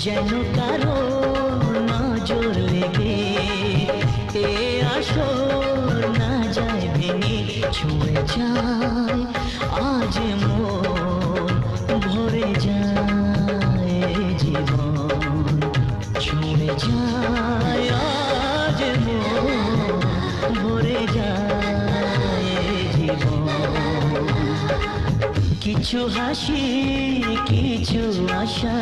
যেন কারো নজর লেগে এ আসর না যায় ভেঙে, ছুঁয়ে যায় আজ মন, ভরে যায় জীবন, ছুঁয়ে যায় আজ মন, ভরে যায় জীবন। কিছু হাসি কিছু আশা,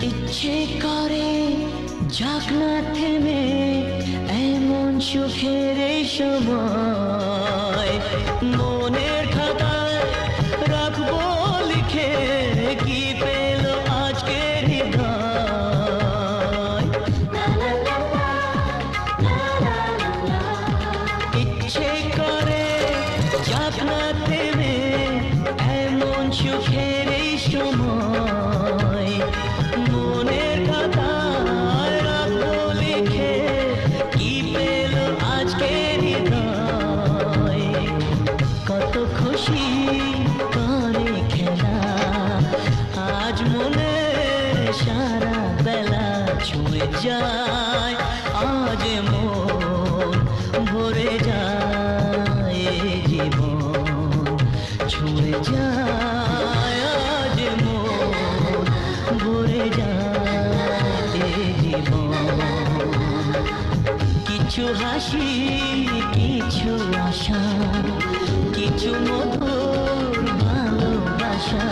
ইচ্ছে করে যাক না থেমে এমন সুখের এই সময়, মনের খাতায় রাখবো লিখে কি পেল আজকের হৃদয়। ইচ্ছে করে যাক না থেমে এমন সুখের এই সময়, মনের খাতায় রাখবো লিখে কি পেল আজকের হৃদয়। কত খুশি করে খেলা আজ মনে সারা বেলা, ছুঁয়ে যায় আজ মন, ভরে যায় জীবন, ছুঁয়ে যায় আজ মন, ভরে যায় জীবন। কিছু হাসি কিছু আশা, কিছু মধুর ভালোবাসা।